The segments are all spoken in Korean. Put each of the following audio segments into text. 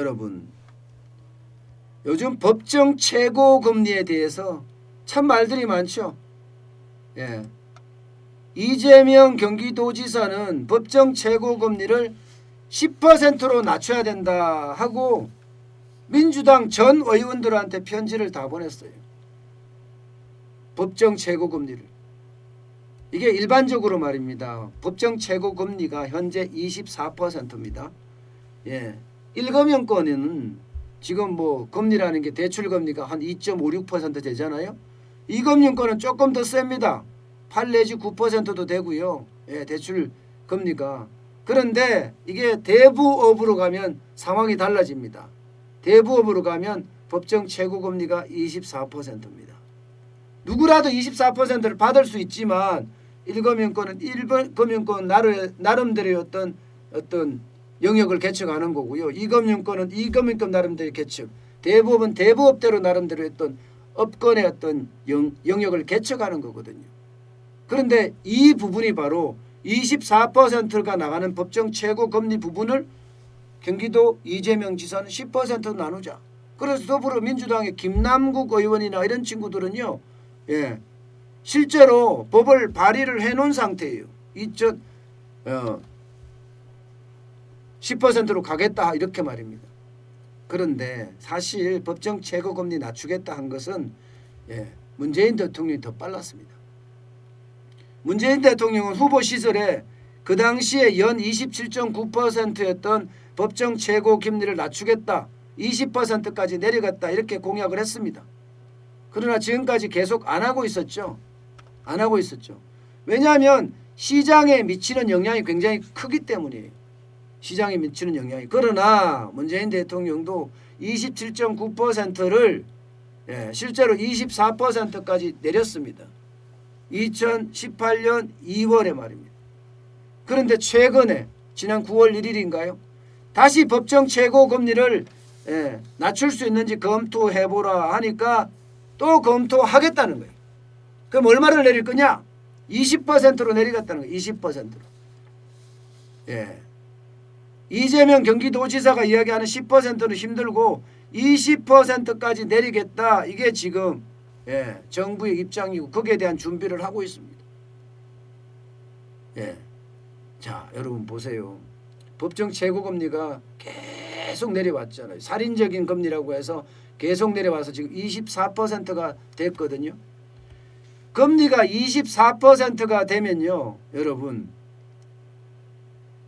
여러분, 요즘 법정 최고금리에 대해서 참 말들이 많죠. 예. 이재명 경기도지사는 법정 최고금리를 10%로 낮춰야 된다 하고 민주당 전 의원들한테 편지를 다 보냈어요. 법정 최고금리를. 이게 일반적으로 말입니다. 법정 최고금리가 현재 24%입니다. 예. 1금융권에는 지금 뭐 금리라는 게 대출금리가 한 2.56% 되잖아요. 2금융권은 조금 더 셉니다. 8 내지 9%도 되고요. 예, 대출 금리가. 그런데 이게 대부업으로 가면 상황이 달라집니다. 대부업으로 가면 법정 최고금리가 24%입니다. 누구라도 24%를 받을 수 있지만 1금융권은 1금융권 나름대로의 어떤 영역을 개척하는 거고요. 2금융권은 2금융권 나름대로 개척, 대부업은 대부업대로 나름대로 했던 업권의 어떤 영역을 개척하는 거거든요. 그런데 이 부분이 바로 24%가 나가는 법정 최고금리 부분을 경기도 이재명 지사는 10% 나누자. 그래서 더불어민주당의 김남국 의원이나 이런 친구들은요, 예, 실제로 법을 발의를 해놓은 상태예요. 10%로 가겠다 이렇게 말입니다. 그런데 사실 법정 최고금리 낮추겠다 한 것은 문재인 대통령이 더 빨랐습니다. 문재인 대통령은 후보 시절에 그 당시에 연 27.9%였던 법정 최고금리를 낮추겠다, 20%까지 내려갔다 이렇게 공약을 했습니다. 그러나 지금까지 계속 안 하고 있었죠. 안 하고 있었죠. 왜냐하면 시장에 미치는 영향이 굉장히 크기 때문이에요. 시장에 미치는 영향이. 그러나 문재인 대통령도 27.9%를 실제로 24%까지 내렸습니다. 2018년 2월에 말입니다. 그런데 최근에 지난 9월 1일인가요? 다시 법정 최고금리를 낮출 수 있는지 검토해보라 하니까 또 검토하겠다는 거예요. 그럼 얼마를 내릴 거냐? 20%로 내리겠다는 거예요. 20%로. 예. 이재명 경기도지사가 이야기하는 10%는 힘들고 20%까지 내리겠다. 이게 지금 정부의 입장이고 거기에 대한 준비를 하고 있습니다. 예. 자, 여러분 보세요. 법정 최고금리가 계속 내려왔잖아요. 살인적인 금리라고 해서 계속 내려와서 지금 24%가 됐거든요. 금리가 24%가 되면요, 여러분,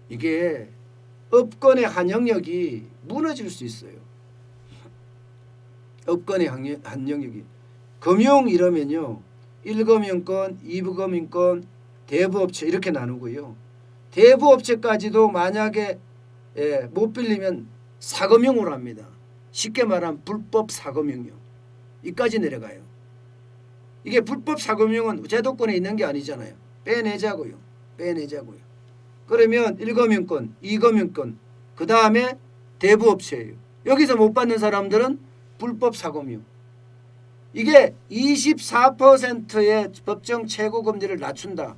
이게 업권의 한 영역이 무너질 수 있어요. 업권의 한 영역이. 금융 이러면요, 1금융권, 2금융권, 대부업체 이렇게 나누고요. 대부업체까지도 만약에 못 빌리면 사금융으로 합니다. 쉽게 말하면 불법 사금융이요. 이까지 내려가요. 이게 불법 사금융은 제도권에 있는 게 아니잖아요. 빼내자고요. 그러면 1금융권, 2금융권, 그 다음에 대부업체예요. 여기서 못 받는 사람들은 불법 사금융. 이게 24%의 법정 최고금리를 낮춘다.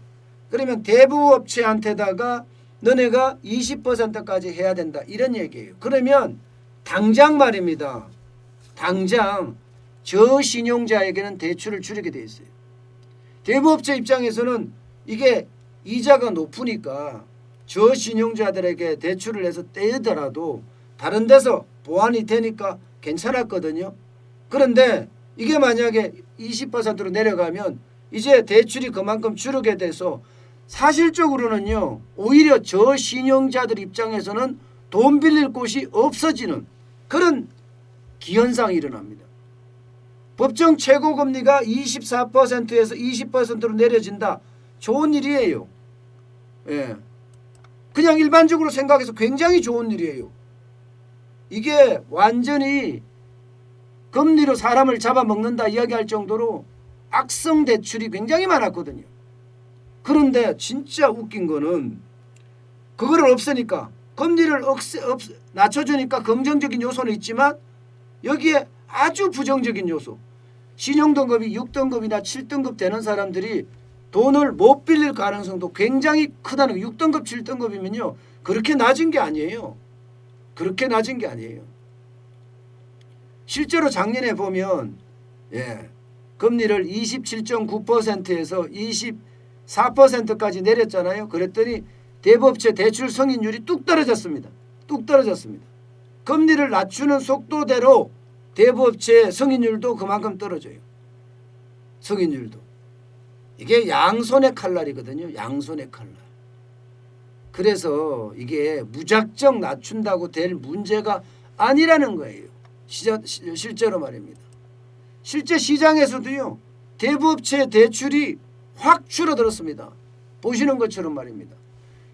그러면 대부업체한테다가 너네가 20%까지 해야 된다. 이런 얘기예요. 그러면 당장 말입니다. 당장 저신용자에게는 대출을 줄이게 돼 있어요. 대부업체 입장에서는 이게 이자가 높으니까 저신용자들에게 대출을 해서 떼더라도 다른 데서 보완이 되니까 괜찮았거든요. 그런데 이게 만약에 20%로 내려가면 이제 대출이 그만큼 줄게 돼서 사실적으로는요, 오히려 저신용자들 입장에서는 돈 빌릴 곳이 없어지는 그런 기현상이 일어납니다. 법정 최고금리가 24%에서 20%로 내려진다. 좋은 일이에요. 예. 그냥 일반적으로 생각해서 굉장히 좋은 일이에요. 이게 완전히 금리로 사람을 잡아먹는다 이야기할 정도로 악성 대출이 굉장히 많았거든요. 그런데 진짜 웃긴 거는 그거를 없애니까 금리를 낮춰주니까 긍정적인 요소는 있지만 여기에 아주 부정적인 요소, 신용등급이 6등급이나 7등급 되는 사람들이 돈을 못 빌릴 가능성도 굉장히 크다는 거예요. 6등급 7등급이면요 그렇게 낮은 게 아니에요. 그렇게 낮은 게 아니에요. 실제로 작년에 보면 금리를 27.9%에서 24%까지 내렸잖아요. 그랬더니 대부업체 대출 승인율이 뚝 떨어졌습니다. 뚝 떨어졌습니다. 금리를 낮추는 속도대로 대부업체 승인율도 그만큼 떨어져요. 승인율도. 이게 양손의 칼날이거든요. 양손의 칼날. 그래서 이게 무작정 낮춘다고 될 문제가 아니라는 거예요. 실제로 말입니다. 실제 시장에서도요. 대부업체 대출이 확 줄어들었습니다. 보시는 것처럼 말입니다.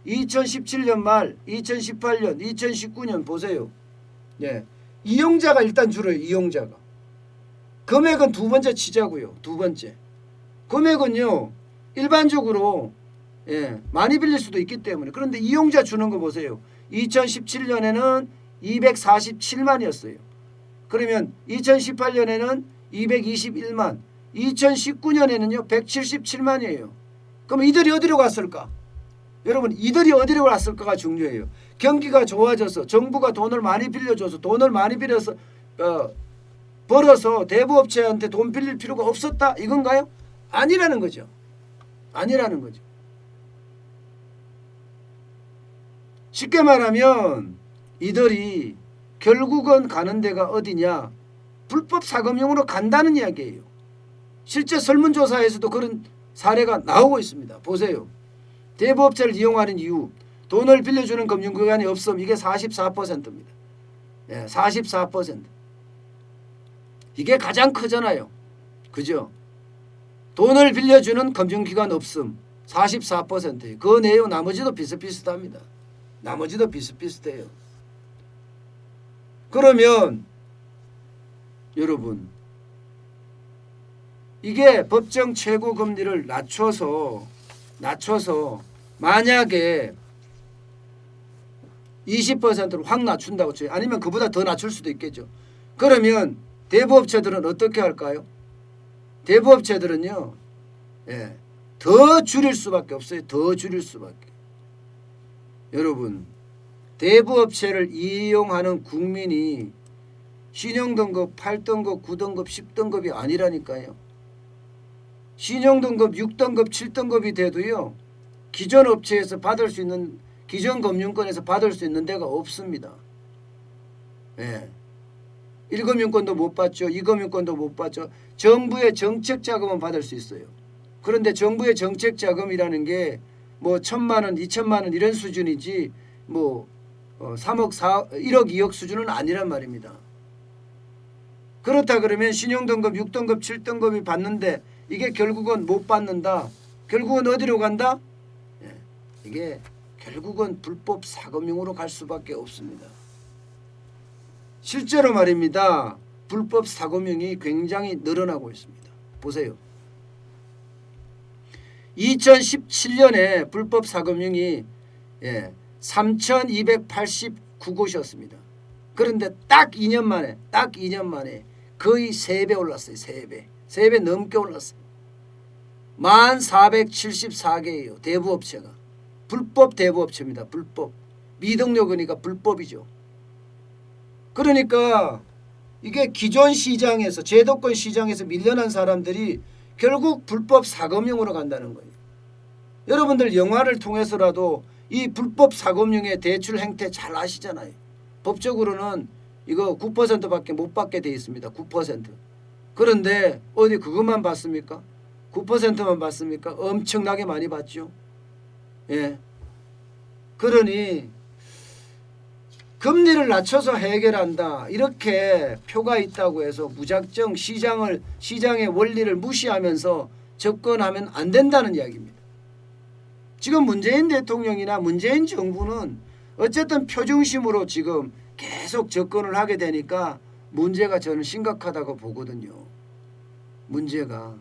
2017년 말, 2018년, 2019년 보세요. 이용자가 일단 줄어요. 이용자가. 금액은 두 번째 치자고요. 두 번째. 금액은요. 일반적으로 많이 빌릴 수도 있기 때문에. 그런데 이용자 주는 거 보세요. 2017년에는 247만이었어요. 그러면 2018년에는 221만, 2019년에는요 177만이에요. 그럼 이들이 어디로 갔을까? 여러분 이들이 어디로 갔을까가 중요해요. 경기가 좋아져서 정부가 돈을 많이 빌려줘서 돈을 많이 빌려서 벌어서 대부업체한테 돈 빌릴 필요가 없었다 이건가요? 아니라는 거죠. 아니라는 거죠. 쉽게 말하면 이들이 결국은 가는 데가 어디냐? 불법 사금융으로 간다는 이야기예요. 실제 설문조사에서도 그런 사례가 나오고 있습니다. 보세요. 대부업체를 이용하는 이유, 돈을 빌려주는 금융기관이 없음. 이게 44%입니다. 44%. 이게 가장 크잖아요. 그죠? 돈을 빌려주는 금융기관 없음. 44%예요. 그 내용 나머지도 비슷비슷합니다. 나머지도 비슷비슷해요. 그러면 여러분 이게 법정 최고금리를 낮춰서 만약에 20%로 확 낮춘다고 쳐요. 아니면 그보다 더 낮출 수도 있겠죠. 그러면 대부업체들은 어떻게 할까요? 대부업체들은요. 더 줄일 수밖에 없어요. 더 줄일 수밖에. 여러분 대부업체를 이용하는 국민이 신용등급 8등급, 9등급, 10등급이 아니라니까요. 신용등급 6등급, 7등급이 돼도요. 기존 업체에서 받을 수 있는 기존 금융권에서 받을 수 있는 데가 없습니다. 1금융권도 못 받죠. 2금융권도 못 받죠. 정부의 정책 자금은 받을 수 있어요. 그런데 정부의 정책 자금이라는 게 뭐 1,000만 원, 2,000만 원 이런 수준이지 뭐 3억, 1억, 2억 수준은 아니란 말입니다. 그렇다 그러면 신용등급 6등급, 7등급이 받는데 이게 결국은 못 받는다. 결국은 어디로 간다? 이게 결국은 불법 사금융으로 갈 수밖에 없습니다. 실제로 말입니다. 불법 사금융이 굉장히 늘어나고 있습니다. 보세요. 2017년에 불법 사금융이 3,289곳이었습니다. 그런데 딱 2년 만에 거의 3배 올랐어요. 3배 넘게 올랐어요. 1,474개예요. 대부업체가. 불법 대부업체입니다. 불법. 미등록이니까 불법이죠. 그러니까 이게 기존 시장에서 제도권 시장에서 밀려난 사람들이 결국 불법 사금융으로 간다는 거예요. 여러분들 영화를 통해서라도 이 불법 사금융의 대출 행태 잘 아시잖아요. 법적으로는 이거 9%밖에 못 받게 돼 있습니다. 9%. 그런데 어디 그것만 받습니까? 9%만 받습니까? 엄청나게 많이 받죠. 그러니 금리를 낮춰서 해결한다. 이렇게 표가 있다고 해서 무작정 시장의 원리를 무시하면서 접근하면 안 된다는 이야기입니다. 지금 문재인 대통령이나 문재인 정부는 어쨌든 표중심으로 지금 계속 접근을 하게 되니까 문제가 저는 심각하다고 보거든요. 문제가.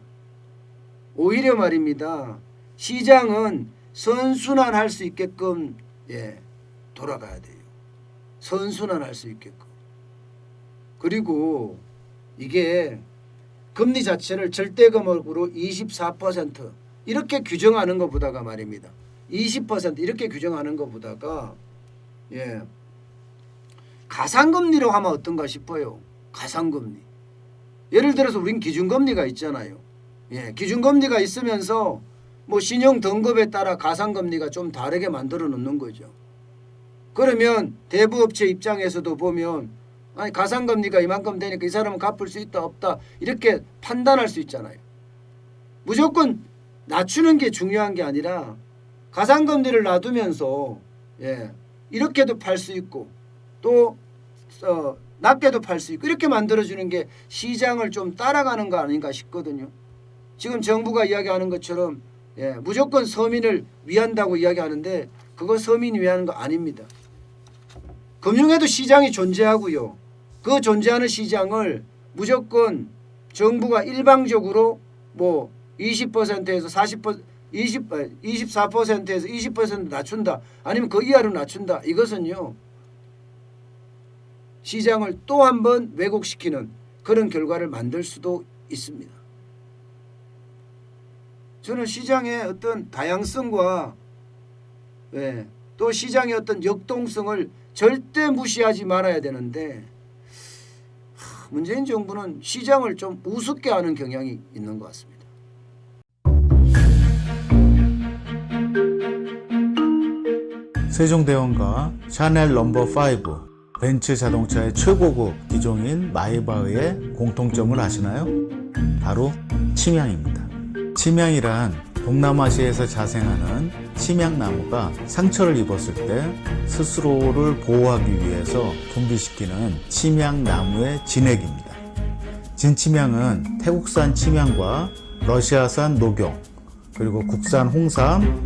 오히려 말입니다. 시장은 선순환할 수 있게끔 돌아가야 돼요. 선순환할 수 있게끔. 그리고 이게 금리 자체를 절대금액으로 24% 이렇게 규정하는 것보다가 말입니다. 20% 이렇게 규정하는 것보다가 가상금리로 하면 어떤가 싶어요. 가상금리. 예를 들어서 우린 기준금리가 있잖아요. 예, 기준금리가 있으면서 뭐 신용 등급에 따라 가상금리가 좀 다르게 만들어 놓는 거죠. 그러면 대부업체 입장에서도 보면 아니 가상금리가 이만큼 되니까 이 사람은 갚을 수 있다 없다 이렇게 판단할 수 있잖아요. 무조건 낮추는 게 중요한 게 아니라 가상금리를 놔두면서 예, 이렇게도 팔 수 있고 또 낮게도 팔 수 있고 이렇게 만들어주는 게 시장을 좀 따라가는 거 아닌가 싶거든요. 지금 정부가 이야기하는 것처럼 예, 무조건 서민을 위한다고 이야기하는데 그거 서민이 위하는 거 아닙니다. 금융에도 시장이 존재하고요. 그 존재하는 시장을 무조건 정부가 일방적으로 뭐 20%에서 40%, 24%에서 20% 낮춘다. 아니면 그 이하로 낮춘다. 이것은요. 시장을 또 한 번 왜곡시키는 그런 결과를 만들 수도 있습니다. 저는 시장의 어떤 다양성과 또 시장의 어떤 역동성을 절대 무시하지 말아야 되는데 문재인 정부는 시장을 좀 우습게 하는 경향이 있는 것 같습니다. 세종대왕과 샤넬 넘버5 벤츠 자동차의 최고급 기종인 마이바흐의 공통점을 아시나요? 바로 침향입니다. 침향이란 동남아시아에서 자생하는 침향나무가 상처를 입었을 때 스스로를 보호하기 위해서 분비시키는 침향나무의 진액입니다. 진침향은 태국산 침향과 러시아산 녹용, 그리고 국산 홍삼,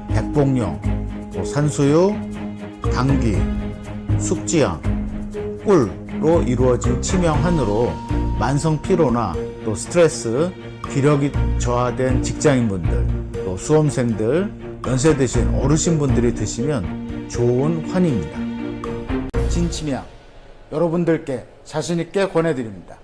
백봉령, 또 산수유, 당귀, 숙지향, 꿀로 이루어진 침향환으로 만성 피로나 또 스트레스, 기력이 저하된 직장인분들, 또 수험생들, 연세 드신 어르신분들이 드시면 좋은 환입니다. 진침향 여러분들께 자신있게 권해드립니다.